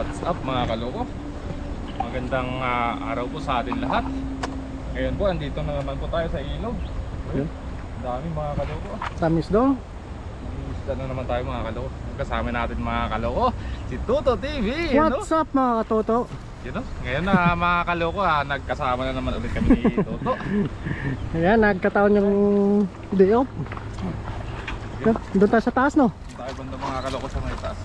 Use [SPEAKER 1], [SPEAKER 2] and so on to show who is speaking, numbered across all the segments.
[SPEAKER 1] What's up mga kaloko? Magandang araw po sa atin lahat. Ngayon po, andito na naman po tayo sa ilog.
[SPEAKER 2] Yun.
[SPEAKER 1] Dami mga kaloko.
[SPEAKER 2] Tamis daw.
[SPEAKER 1] Isda na naman tayo mga kaloko. Kasama natin mga kaloko, si Tuto TV.
[SPEAKER 2] What's up mga katoto?
[SPEAKER 1] You know? Ngayon na mga kaloko nagkasama na naman ulit kami ni Tuto.
[SPEAKER 2] Ayan, nagkataon yung day off. Doon tayo sa taas, no?
[SPEAKER 1] Tayo banda mga kaloko sa may taas.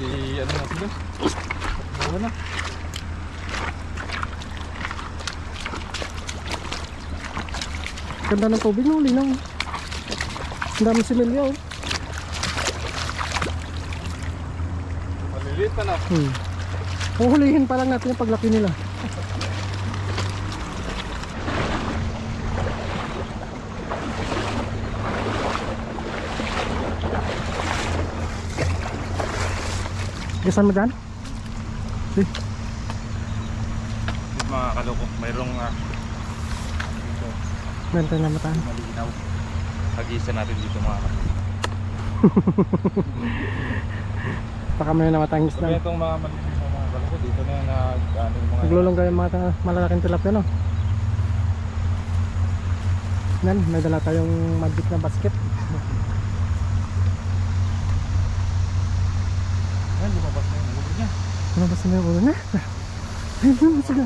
[SPEAKER 1] Si ano na sila? Bawa na.
[SPEAKER 2] Ganda ng tubig, no? Linaw. Ang dami similya, oh.
[SPEAKER 1] Maliliit pa na.
[SPEAKER 2] Huhulihin pa lang natin yung paglaki nila. Gasan mo dyan?
[SPEAKER 1] Dito mga kaloko, mayroong dito,
[SPEAKER 2] Meron tayo namataan.
[SPEAKER 1] malinaw. Hagisa natin dito mga kaloko.
[SPEAKER 2] Baka may namatang
[SPEAKER 1] So
[SPEAKER 2] isda.
[SPEAKER 1] itong mga maliliit na mga kaloko, dito na yung yung mga
[SPEAKER 2] Naglulunggay yung mga malalaking tilapia, no? Yan, may dala tayong magic na basket.
[SPEAKER 1] Ayan, lumabas na yung ulo niya.
[SPEAKER 2] Ano ba sila yung ulo niya? Ayun, sige.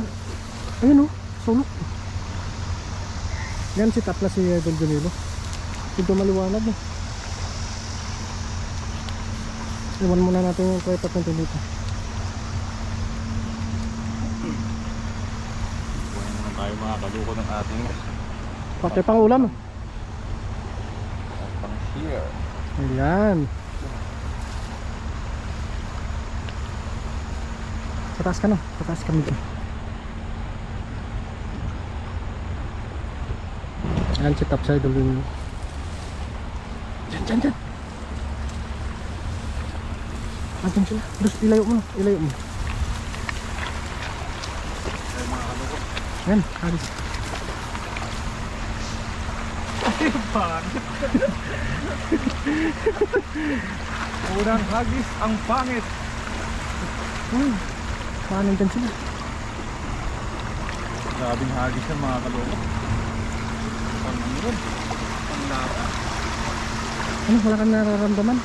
[SPEAKER 2] Ayun, oh, sulok. Yan, si Tapla si Idol Junilo. Ito maliwanag, eh. Iwan muna natin yung kwepat natin dito.
[SPEAKER 1] Buhay naman tayo mga kaloko ng ating
[SPEAKER 2] Pati pang ulam.
[SPEAKER 1] pang shear.
[SPEAKER 2] Ayan. Sa taas ka, no? Sa taas kami dito. Ayan, si Tapla Idol Junilo. Diyan, diyan, diyan. Andiyan sila. Terus ilayo mo, ilayo mo.
[SPEAKER 1] Ayan mga kaloko.
[SPEAKER 2] Ayan, halis.
[SPEAKER 1] Ay, pangit. Unang hagis ang pangit.
[SPEAKER 2] Paano dyan sila?
[SPEAKER 1] Grabing hagis yan mga kaloko. Pang ano rin? Pang lapa.
[SPEAKER 2] Ano, wala kang nararamdaman?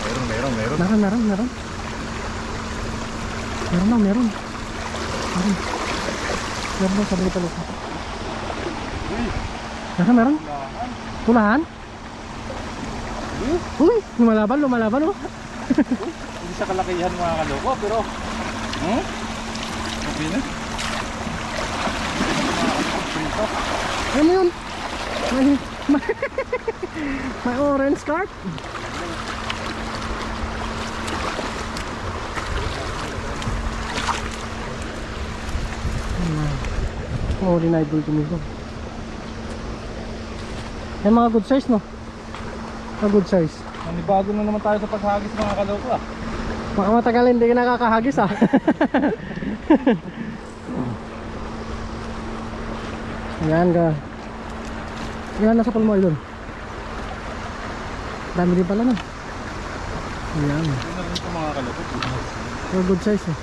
[SPEAKER 1] Meron.
[SPEAKER 2] Meron. Meron. Meron sa balik talok. Meron.
[SPEAKER 1] Lahan.
[SPEAKER 2] Tulahan? Uy, lumalaban, oh.
[SPEAKER 1] Hindi siya kalakihan mga kaloko, pero sabi na.
[SPEAKER 2] Ano yun? May orange card. Oh, dinidol dito. Yan mga good size, no? Mga good size.
[SPEAKER 1] Nanibago na naman tayo sa paghagis mga kaloko
[SPEAKER 2] Baka matagal hindi ka nakakahagis, ah. Ayan ka. Ayan, nasa palmo ay doon. Dami din pala, no? Ayan.
[SPEAKER 1] Yun na rin ito mga kaloko.
[SPEAKER 2] Mga good size, eh.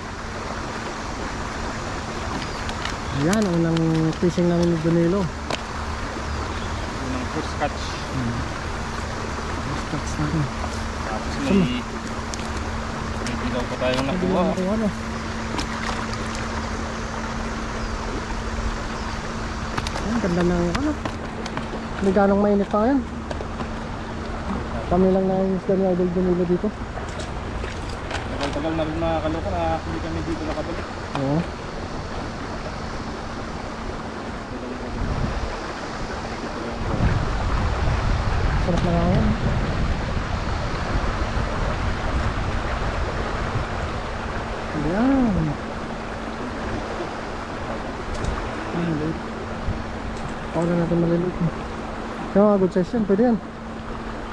[SPEAKER 2] Ayan, unang fishing namin ni Junilo.
[SPEAKER 1] Unang first catch.
[SPEAKER 2] Stocks natin.
[SPEAKER 1] Tapos may bilaw pa tayong nakuha.
[SPEAKER 2] No? Ayan, ganda ng ano. Hindi ganong mainit pa yan. Kami lang na yung isda ni Idol Junilo dito.
[SPEAKER 1] Tagal na rin mga kaloko na hindi kami dito nakabalik.
[SPEAKER 2] Oo. Sarap na nga yan. Ayan. Maliliit. Ako na natin maliliit. Kaya mga good size yan. Pwede yan.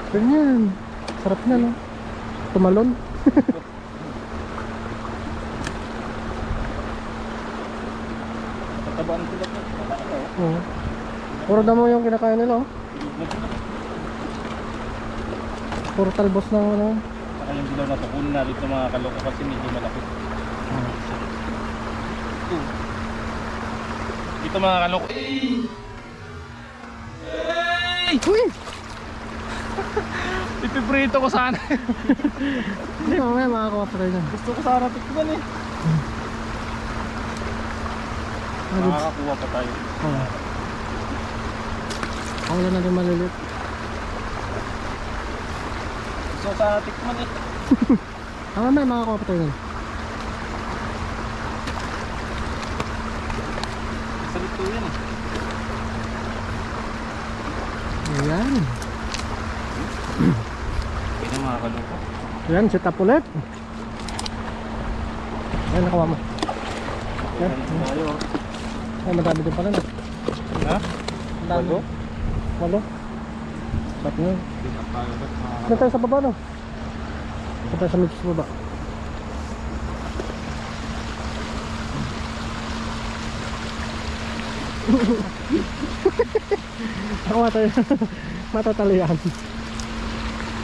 [SPEAKER 2] Pwede yan. Sarap na, no? Tumalon.
[SPEAKER 1] Tatabaan sila po.
[SPEAKER 2] Oo. Puro damo yung kinakain nila, oh. Puro talbos ng ano.
[SPEAKER 1] Saka yung dilaw na to. Kunin natin ito mga kaloko kasi medyo malaki. Ito mga kaloko.
[SPEAKER 2] Uy!
[SPEAKER 1] Ipiprito ko sana.
[SPEAKER 2] Hindi, mamaya makakuha pa tayo dyan.
[SPEAKER 1] Gusto ko sana tikman eh. Makakakuha pa tayo.
[SPEAKER 2] Oo. Ako lang natin malilit.
[SPEAKER 1] Gusto ko sana tikman eh.
[SPEAKER 2] Mamaya makakuha pa tayo dyan.
[SPEAKER 1] Salit ko yan eh.
[SPEAKER 2] Ayan.
[SPEAKER 1] Ito mga kaloko.
[SPEAKER 2] Ayan, sit up ulit. Ayan, nakuha mo. Ayan.
[SPEAKER 1] Tayo.
[SPEAKER 2] Ay, madami din pala na.
[SPEAKER 1] Ha?
[SPEAKER 2] Ang dami.
[SPEAKER 1] Walo?
[SPEAKER 2] Walo. Ba't nyo?
[SPEAKER 1] Pinapalabas
[SPEAKER 2] Saan tayo sa baba, no? Saan tayo sa medyo sa baba? Ako tayo matatalian.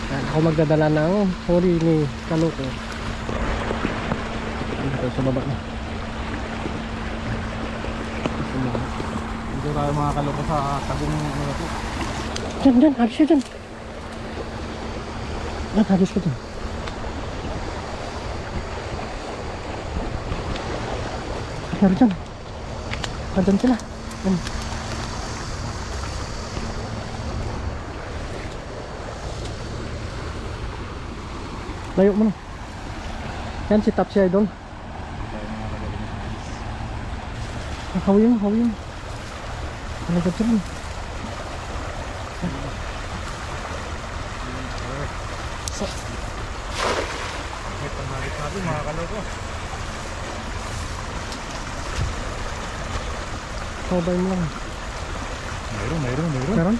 [SPEAKER 2] Yan, ako magdadala ng huli ni Kaloko. Dito sa baba na.
[SPEAKER 1] Dito tayo mga kaloko sa tagong ano po.
[SPEAKER 2] Dyan, habis ka dyan. Yan, habis ka dyan. Meron dyan. Dyan sila. Yan. Layo mo na. Yan, si Top si Idol. Hawin mo. Ano ba dyan?
[SPEAKER 1] Ito natin mga kaloko.
[SPEAKER 2] Hawin mo lang.
[SPEAKER 1] Mayroon.
[SPEAKER 2] Meron?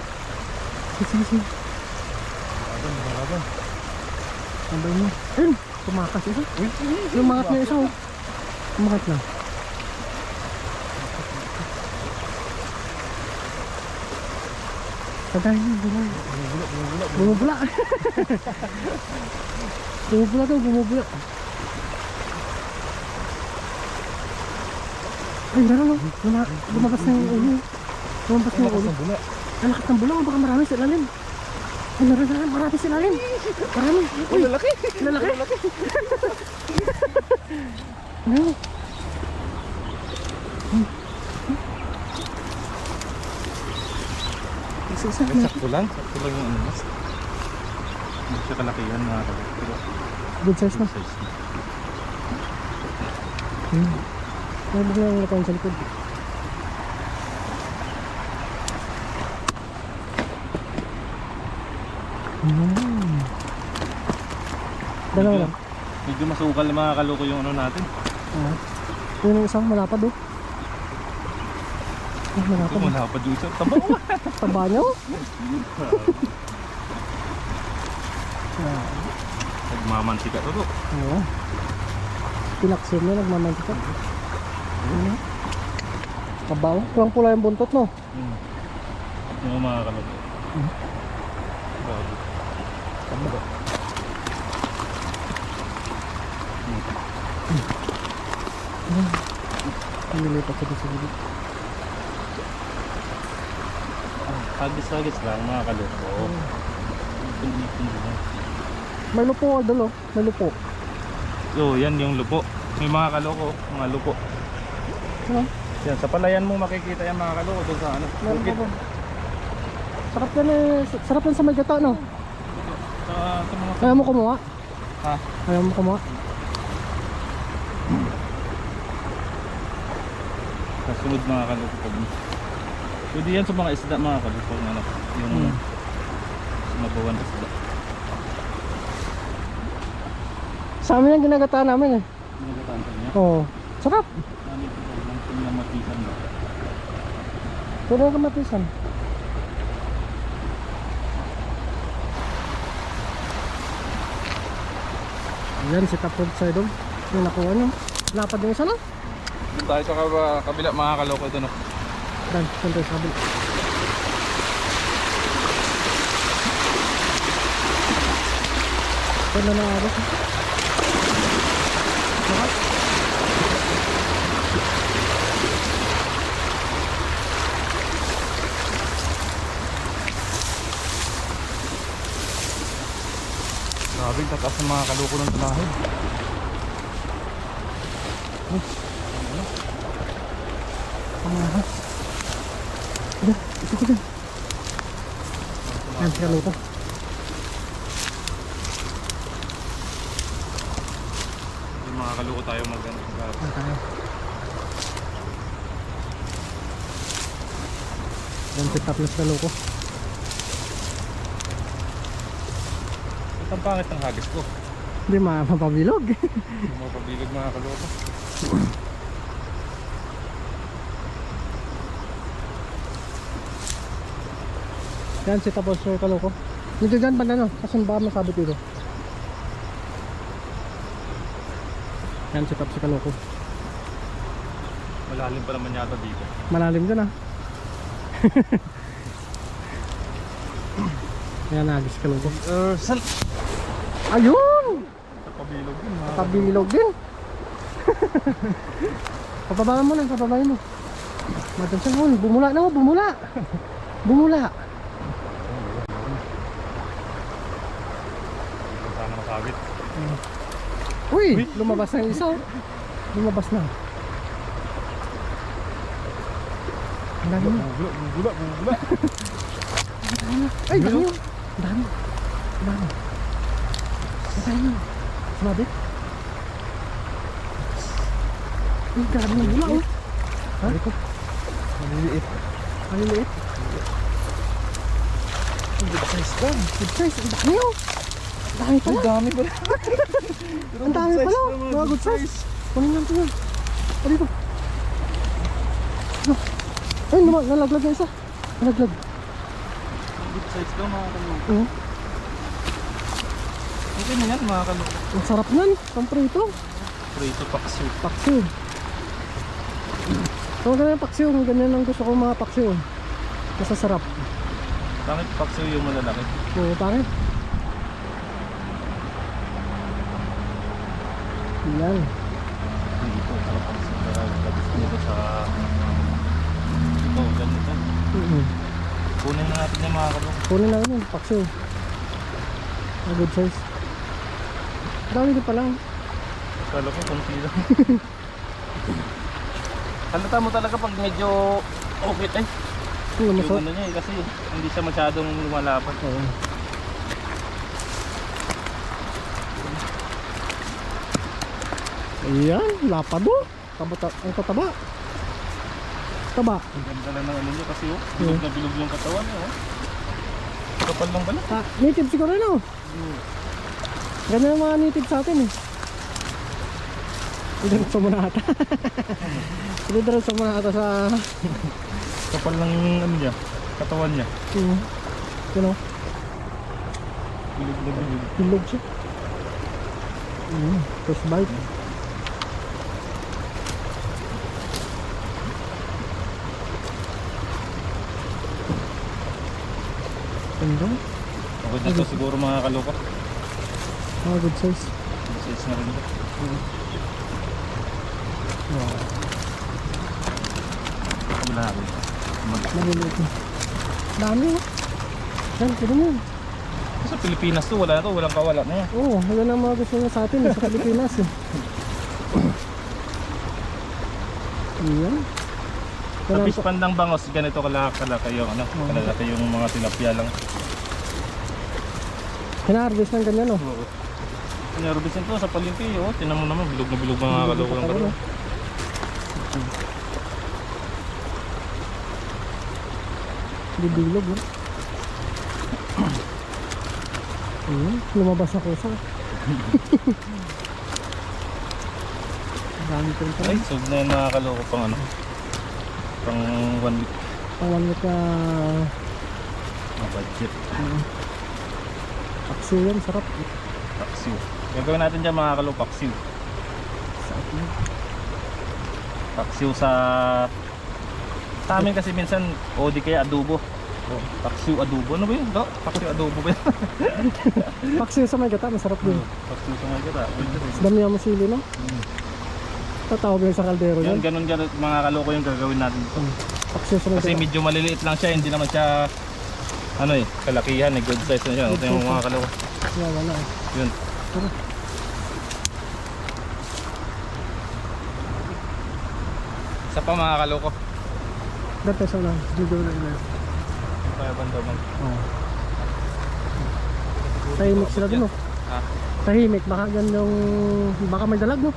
[SPEAKER 2] Sige.
[SPEAKER 1] Laban.
[SPEAKER 2] Hawin mo. Ayun, tumakas isa. Lumangat na isa. Oh. Lumangat na. Padahin mo, bumubula. Bumubula. Ay, meron oh. Lumabas na yung ulo. Ang lakas ng bula, baka marami sa ilalim. Ay, marami sa ilalim. Marami. Uy, lalaki. Ano? Isa.
[SPEAKER 1] Sakto lang yung ano mas. Hindi siya kalakihan mga kaloko.
[SPEAKER 2] Good size na. Ay, bigla yung lakuan sa likod. Dalawa lang.
[SPEAKER 1] Medyo masukal na mga kaloko yung ano natin.
[SPEAKER 2] Yung isang malapad oh. Malapad.
[SPEAKER 1] Wala pa dito. Tabaw.
[SPEAKER 2] Taba niya oh.
[SPEAKER 1] Nagmamantika to.
[SPEAKER 2] Oo. Pinaksin niya, nagmamantika. Tabaw. Kulang pula yung buntot no.
[SPEAKER 1] Yung mga kaloko. Bago.
[SPEAKER 2] Tabaw. Nilipat sa gilid.
[SPEAKER 1] Hagis lang mga kaloko.
[SPEAKER 2] May lupo Aldol oh. May lupo.
[SPEAKER 1] So yan yung lupo. May mga kaloko, mga lupo.
[SPEAKER 2] Ano?
[SPEAKER 1] Yan, sa palayan mo makikita yan mga kaloko doon sa ano.
[SPEAKER 2] Meron
[SPEAKER 1] Bukid.
[SPEAKER 2] pa ba? Sarap yan eh. Sarap yan sa may gata no.
[SPEAKER 1] Sa mga
[SPEAKER 2] Ayaw mo kumuha?
[SPEAKER 1] ha?
[SPEAKER 2] Ayaw mo kumuha?
[SPEAKER 1] Kasunod mga kaloko pag. Pwede yan sa mga isda mga kaloko ano, yung sumabawan isda.
[SPEAKER 2] Sa amin ang ginagataan namin eh.
[SPEAKER 1] Nagataan ka niya.
[SPEAKER 2] Oo. Sarap.
[SPEAKER 1] Ano ito lang pinamatisan ba?
[SPEAKER 2] Pwede na kamatisan. Ayan si Top Road Side oh. Yung nakuha nyo. Lapad yung isa lang.
[SPEAKER 1] Doon tayo sa kabila mga kaloko ito no.
[SPEAKER 2] Dan, tayo sa kabila. Ganda na agos. Sarap.
[SPEAKER 1] Grabe, tataas ng mga kaluko ng tulahid.
[SPEAKER 2] Pangahas. Udah, ito ko din. Yan, si kaluko.
[SPEAKER 1] Yung mga kaluko tayo maganda.
[SPEAKER 2] Yan tayo. Yan si Taplas kaluko.
[SPEAKER 1] Ang pangit ng hagis ko.
[SPEAKER 2] Hindi mapabilog.
[SPEAKER 1] Mapabilag mga kaluko.
[SPEAKER 2] Yan si Taplas kaluko. Dito dyan banda no, kasi baka masabit dito. Yan si Taplas kaluko.
[SPEAKER 1] Malalim pa naman yata dito.
[SPEAKER 2] Malalim dyan ah. Yan agis kaluko.
[SPEAKER 1] Saan?
[SPEAKER 2] Ayun!
[SPEAKER 1] Pabilog din mga
[SPEAKER 2] Pabilog din. Papabayan mo lang, papabayan mo. Matansan mo, bumula na mo, bumula. Bumula.
[SPEAKER 1] Sana masabit.
[SPEAKER 2] Uy, lumabas na yung isa. Oh. Lumabas na. Ang dami na.
[SPEAKER 1] Bumula.
[SPEAKER 2] Ay, dami yun. Ang dami. Ang dami. Ang dami. Sumabit. Ay, grabe yung bula oh. Ha?
[SPEAKER 1] Maliliit.
[SPEAKER 2] Maliliit.
[SPEAKER 1] Good size lang.
[SPEAKER 2] Good size. Ang dami oh. Ang dami pala.
[SPEAKER 1] Ang dami pala.
[SPEAKER 2] Ang dami pala. Mga good size. Kunin lang ito yun. O dito. Ano? Ay, nalaglag na isa. Nalaglag.
[SPEAKER 1] Good size lang mga kaluko.
[SPEAKER 2] Oo.
[SPEAKER 1] Okay na yan mga kaluko.
[SPEAKER 2] Ang sarap nan. Pamprito.
[SPEAKER 1] Prito paksiw.
[SPEAKER 2] Paksiw. So, ganyan ang paksiw. Ganyan ang gusto ko mga paksiw. Masasarap.
[SPEAKER 1] Bakit paksiw yung malalaki?
[SPEAKER 2] Oo, pangit. Yan.
[SPEAKER 1] Dito, sarap paksiw. Tapos dito sa... Ito, ganito. Kunin na natin yung mga kaluko.
[SPEAKER 2] Kunin lang yun. Paksiw. A good size. Dami din pa lang.
[SPEAKER 1] Kala ko konti lang. Halata mo talaga pag medyo okay ay.
[SPEAKER 2] Yung
[SPEAKER 1] Yung
[SPEAKER 2] masarap.
[SPEAKER 1] ano niya eh, kasi hindi siya masyadong lumalapad.
[SPEAKER 2] Oo. Ayan, lapado. Ang tataba. Taba.
[SPEAKER 1] Ang ganda na ng ano niya kasi oh. Bilog na bilog yung katawan niya oh. Kapal lang pala.
[SPEAKER 2] Ah, native siguro no? Ganyan ang mga native sa atin eh. Diretso mo na ata. Diretso mo na ata sa...
[SPEAKER 1] Kapal lang yung ano niya, katawan niya.
[SPEAKER 2] You know,
[SPEAKER 1] Bilog na bilog.
[SPEAKER 2] bilog siya. First bite. Ganda.
[SPEAKER 1] Okay na to siguro mga kaluko.
[SPEAKER 2] Good size.
[SPEAKER 1] Size na rin ito.
[SPEAKER 2] Wow.
[SPEAKER 1] Kabila natin.
[SPEAKER 2] Maliliit na. Dami oh. Yan, pwede mo.
[SPEAKER 1] Sa Pilipinas to, wala na to, walang kawala na yan.
[SPEAKER 2] Oo, wala na mga gusto niya sa atin sa Pilipinas eh. Ayan.
[SPEAKER 1] Sa fish pandang bangos, ganito kalaki yung ano, kalalaki yung mga tilapia lang.
[SPEAKER 2] Hina-harvest ng ganyan oh.
[SPEAKER 1] Oo. Narubisin to sa palengke, oh. Tinan mo naman, bilog na bilog mga kaluko lang karoon.
[SPEAKER 2] Hindi bilog oh. Ayan, lumabas na kusa. Dami ko rin pala.
[SPEAKER 1] Ay, sub na yung mga kaluko pang ano. Pang 1 week
[SPEAKER 2] Pang 1 week na
[SPEAKER 1] na budget.
[SPEAKER 2] paksiw yan, sarap.
[SPEAKER 1] Paksiw. Gagawin natin dyan mga kaluko, paksiw. Paksiw sa amin kasi minsan o di kaya adobo. Oh, paksiw adobo. Ano ba yun? Do? Paksiw adobo ba yun?
[SPEAKER 2] Paksiw sa may gata, masarap din.
[SPEAKER 1] Paksiw sa mga gata.
[SPEAKER 2] Damihan mo sili, no? Tatawag yung sa kaldero
[SPEAKER 1] Yan,
[SPEAKER 2] yan.
[SPEAKER 1] ganun mga kaloko yung gagawin natin dito.
[SPEAKER 2] Paksiw sa may
[SPEAKER 1] Kasi
[SPEAKER 2] gata.
[SPEAKER 1] medyo maliliit lang siya, hindi naman siya ano eh, kalakihan eh, good size na siya. Ito yung mga kaloko.
[SPEAKER 2] Yan, wala eh.
[SPEAKER 1] Yun.
[SPEAKER 2] Tara.
[SPEAKER 1] Isa pa mga kaloko.
[SPEAKER 2] Dati sa ulan. Medyo ulan na.
[SPEAKER 1] Kaya banda man.
[SPEAKER 2] Oo. Tahimik sila dun, no?
[SPEAKER 1] Ha?
[SPEAKER 2] Tahimik. Baka gandong... Baka may dalag, no?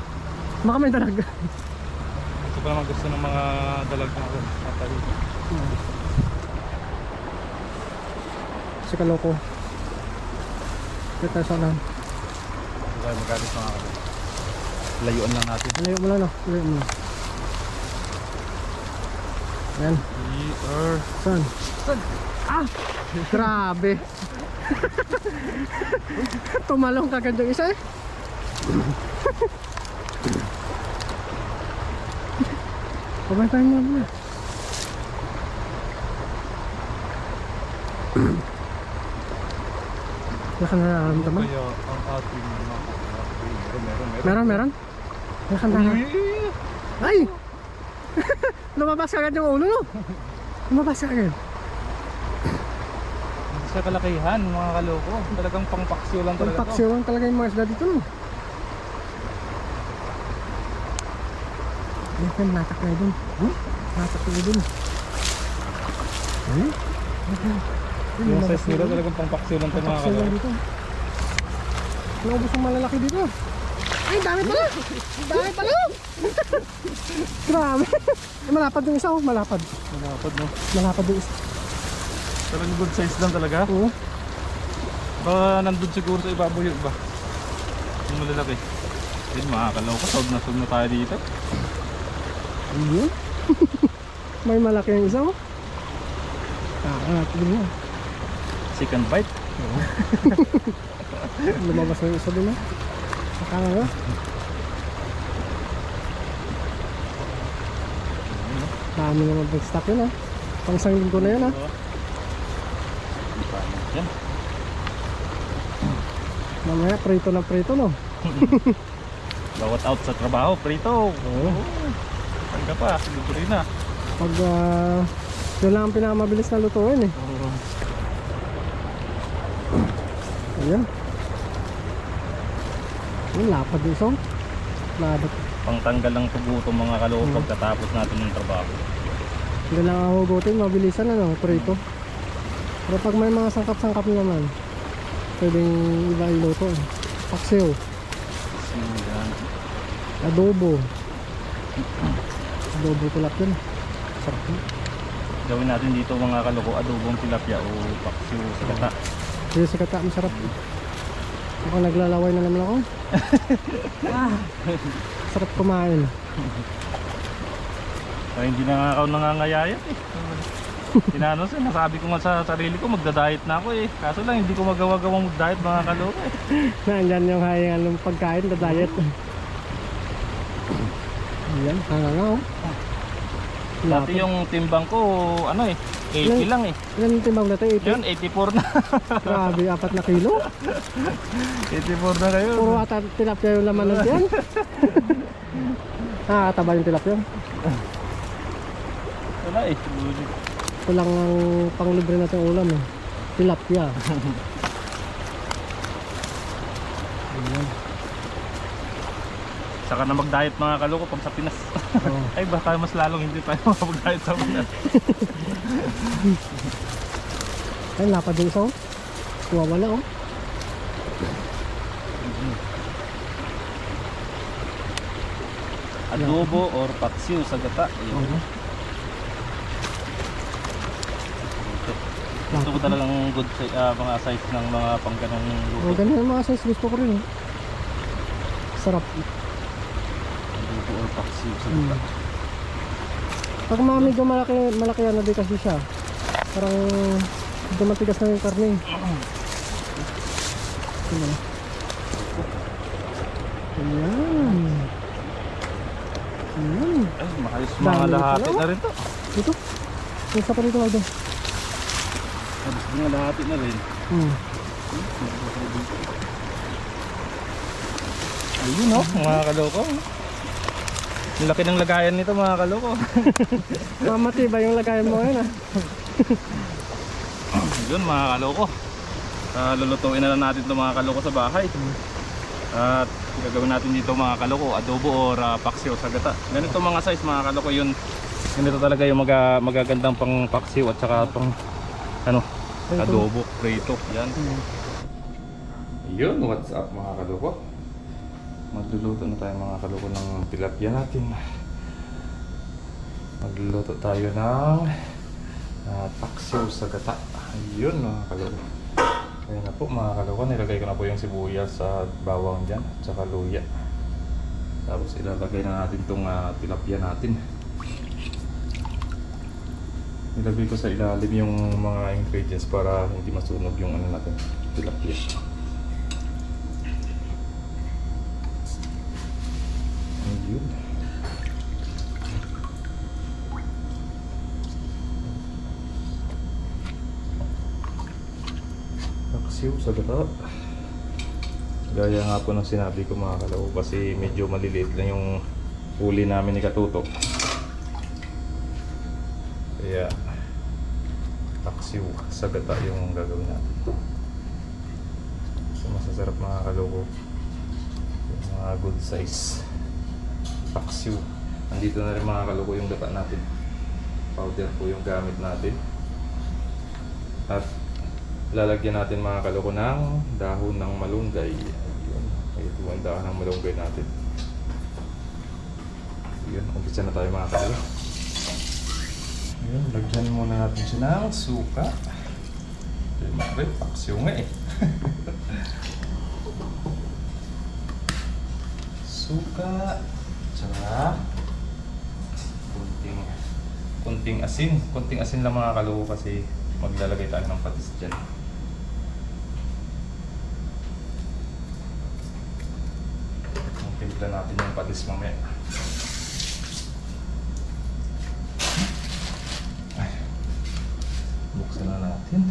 [SPEAKER 2] Baka may dalag.
[SPEAKER 1] Ito pa naman gusto ng mga dalag na ako. Matahimik.
[SPEAKER 2] Si kaloko. Dito sa ulan.
[SPEAKER 1] Kaya magalit mga kaloko. Layuan lang natin.
[SPEAKER 2] Layo mo lang, no? Layo mo lang. Yan. Saan? Ah! Grabe! Tumalong kagad yung isa eh. Pabay mo muna. Wala ka nararamdaman?
[SPEAKER 1] Kaya ang ating mga
[SPEAKER 2] Meron? Wala ka nararamdaman? Ay! Lumabas agad yung ulo, no? Lumabas agad.
[SPEAKER 1] Sa kalakihan mga kaloko. Talagang pangpaksiw lang talaga to.
[SPEAKER 2] Pagpaksiw lang talaga yung mga isda dito, no? Yan, natak na dun. Natak na dun.
[SPEAKER 1] Yung size nila talagang pangpaksiw lang to mga
[SPEAKER 2] Paksiw lang
[SPEAKER 1] kaloko.
[SPEAKER 2] dito. Naubos yung malalaki dito. Ay, dami pala! Dami pala! Grabe! Malapad yung isa, oh. Malapad.
[SPEAKER 1] Malapad no.
[SPEAKER 2] Malapad yung isa.
[SPEAKER 1] Talagang good size lang talaga.
[SPEAKER 2] Oo.
[SPEAKER 1] Baka nandun siguro sa ibabaw yun ba? Yung malalaki. Yun mga kaloko. Sog na tayo dito.
[SPEAKER 2] Ayun. May malaki yung isa, oh. Tignan mo.
[SPEAKER 1] Second bite.
[SPEAKER 2] Lumabas na yung isa din, oh. Saka nga. Dami naman pag-stock yun, ah. Pang isang linggo na yun, ah.
[SPEAKER 1] Yan.
[SPEAKER 2] Mamaya, prito na prito, no?
[SPEAKER 1] Bawat out sa trabaho, prito.
[SPEAKER 2] Oo.
[SPEAKER 1] Ang ka pa, luto rin na.
[SPEAKER 2] Pag, yun lang ang pinakamabilis na lutuin, eh. Ayan. Yung lapad yung isang. Labot.
[SPEAKER 1] Pangtanggal ng tugutom mga kaloko pagkatapos natin ng trabaho.
[SPEAKER 2] Hindi lang ako hugutin, mabilisan na, no? Prito. Pero pag may mga sangkap-sangkap naman, pwedeng iba iluto, eh. Paksiw.
[SPEAKER 1] Yan.
[SPEAKER 2] Adobo. Adobo tulap yun. Sarap yun.
[SPEAKER 1] Gawin natin dito mga kaloko, adobong tilapia o paksiw sa gata.
[SPEAKER 2] Dito sa kata, masarap. Ako naglalaway na naman ako. Sarap kumain.
[SPEAKER 1] Kaya hindi na nga ako nangangayayat eh. Tinano siya, nasabi ko nga sa sarili ko magda-diet na ako eh. Kaso lang hindi ko magawa-gawang mag-diet mga kaloko eh.
[SPEAKER 2] Nandyan yung hayangan ng pagkain na diet. Ayan, hanga nga, oh.
[SPEAKER 1] Dati yung timbang ko, ano eh, 80 lang eh.
[SPEAKER 2] Ilan yung timbang natin? 80?
[SPEAKER 1] Yun, 84 na.
[SPEAKER 2] Grabe, 4 na kilo.
[SPEAKER 1] 84 na kayo.
[SPEAKER 2] Puro ata tilapia yung laman ng tiyan. Nakakataba yung tilapia.
[SPEAKER 1] Wala eh.
[SPEAKER 2] Ito lang ang panglibre natin ulam, eh. Tilapia. Ayan.
[SPEAKER 1] Saka na mag-diet mga kaloko pag sa Pinas.
[SPEAKER 2] Oh.
[SPEAKER 1] Ay baka mas lalong hindi tayo makapag-diet sa Pinas.
[SPEAKER 2] Ay, lapad yung isa, oh. Wawala, oh.
[SPEAKER 1] Adobo or paksiw sa gata. Ayun. Gusto ko talagang good mga size ng mga pangganong
[SPEAKER 2] Oh,
[SPEAKER 1] luto.
[SPEAKER 2] ganyan yung mga size gusto ko rin, eh. Sarap.
[SPEAKER 1] Adobo or paksiw sa
[SPEAKER 2] Hmm.
[SPEAKER 1] gata.
[SPEAKER 2] Pag mga medyo malaki ano di kasi siya. Parang medyo matigas na yung karne. Ayan. Ayan. Ayan.
[SPEAKER 1] Ay, mahayos
[SPEAKER 2] Dami
[SPEAKER 1] mga lahati
[SPEAKER 2] pala,
[SPEAKER 1] na rin to.
[SPEAKER 2] Dito. Yung sa pa rito, Aldo.
[SPEAKER 1] Mga lahati na rin.
[SPEAKER 2] Hmm.
[SPEAKER 1] Ayun oh, mga kaloko. Ang laki ng lagayan nito mga kaloko.
[SPEAKER 2] Mamati ba yung lagayan mo ngayon ah?
[SPEAKER 1] Yun mga kaloko. Lulutuin na lang natin ito mga kaloko sa bahay. At gagawin natin dito mga kaloko, adobo or paksiw sa gata. Ganito mga size mga kaloko yun. Ganito talaga yung magagandang pang paksiw at saka pang ano, adobo, prito. Yan. Yun, what's up mga kaloko? Magluluto na tayo mga kaloko ng tilapia natin. Magluluto tayo ng paksiw sa gata. Ayun mga kaloko. Ayan na po mga kaloko, nilagay ko na po yung sibuyas sa bawang dyan at saka luya. Tapos ilalagay na natin itong tilapia natin. Nilagay ko sa ilalim yung mga ingredients para hindi masunog yung ano natin, tilapia. Ayun. Paksiw sa gata. Gaya nga po ng sinabi ko mga kaloko, kasi medyo maliliit lang yung huli namin ni Katutok. Kaya paksiw sa gata yung gagawin natin. So masasarap mga kaloko. Yung mga good size paksiw. Andito na rin mga kaloko yung gata natin. Powder po yung gamit natin. At lalagyan natin mga kaloko ng dahon ng malunggay. Ayun. Ito ang dahon ng malunggay natin. Ayun, umpisa na tayo mga kaloko. Ayun, lagyan muna natin siya ng suka. Siyempre, paksiw nga eh. Suka. Tsaka kunting asin. Kunting asin lang mga kaloko kasi maglalagay tayo ng patis dyan. Timpla natin yung patis mamaya. Ay, buksan na natin.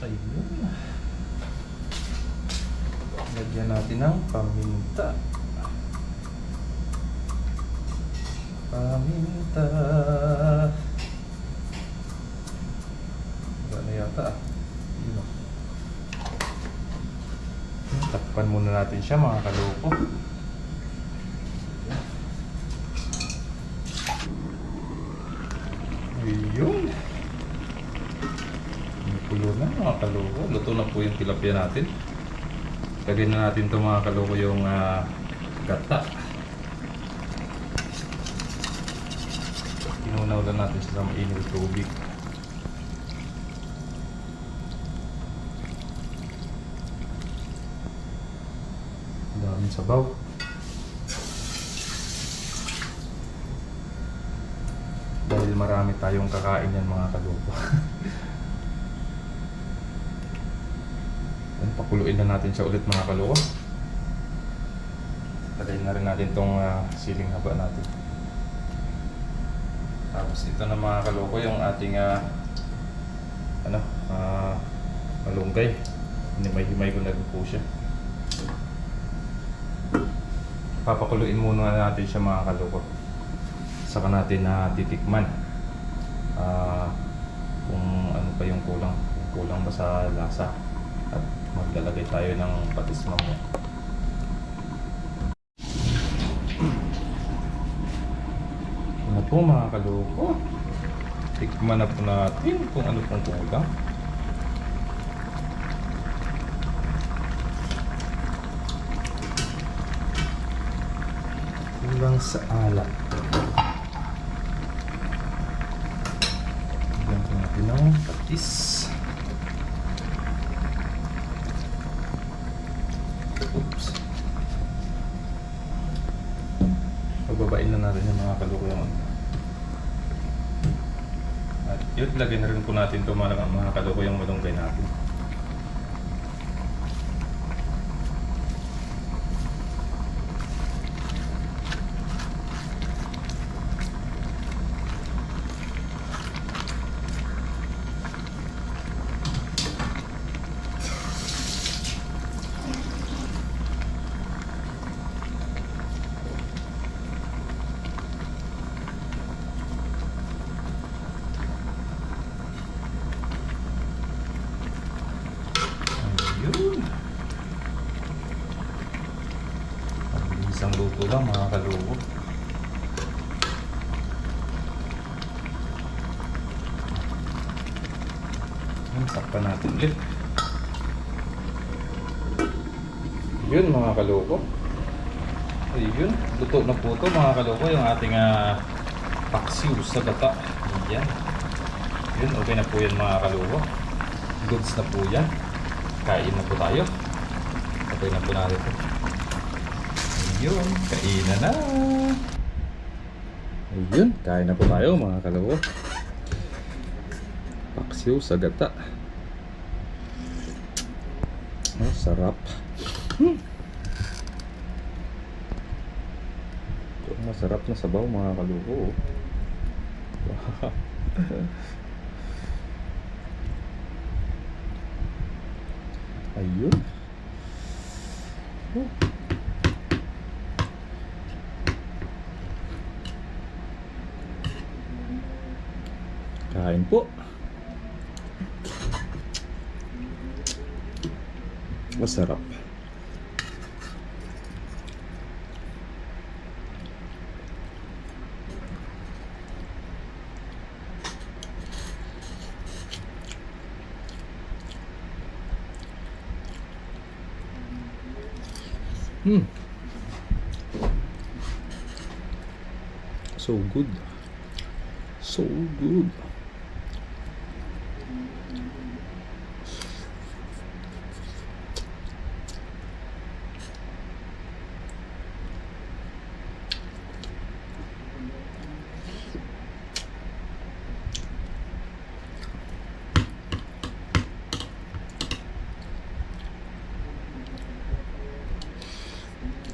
[SPEAKER 1] Ayun. Lagyan natin ng paminta. Paminta. Wala na yata ah. Yun o. Takpan muna natin siya mga kaloko. Ayun. Napulo na mga kaloko. Luto na po yung tilapia natin. Lagyan na natin ito mga kaloko yung gata. Inunaw lang natin siya sa mainit tubig. Daming sabaw. Dahil marami tayong kakain yan mga kaloko. Pakuluin na natin siya ulit mga kaloko. Lagay na rin natin itong siling haba natin. Tapos ito na mga kaloko yung ating malunggay. Himay-himay ko na rin po siya. Papakuluin muna natin siya mga kaloko. Saka natin titikman kung ano pa yung kulang. Kung kulang ba sa lasa. At maglalagay tayo ng patis mamaya. Ano po mga kaloko? Tikman na po natin kung ano pong kulang. Kulang sa alat. Lagyan natin ng patis. Oops. Pagbabain na natin yung mga kaloko yung at yun, lagyan na rin po natin ito mga kaloko yung malunggay natin. Luto lang mga kalugo. Sakpan natin ulit. Yun mga kalugo. Ayun, luto na po ito mga kalugo. Yung ating paksiw sa gata. Yan. Yun, okay na po yan mga kalugo. Goods na po yan. Kain na po tayo. Okay na po natin ito. Ayun, kainan na. Ayun, kain na po tayo mga kalugo. Paksiw sa gata. Oh, sarap. Masarap na sabaw mga kalugo. Wow. Ayun. Kain po. Masarap. So good. So good.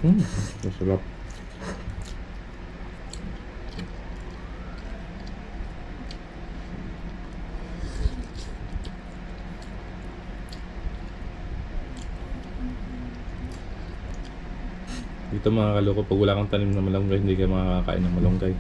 [SPEAKER 1] Masarap. Dito mga kaloko, pag wala kang tanim na malunggay, hindi kayo makakain ng malunggay.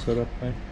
[SPEAKER 1] Sarap eh.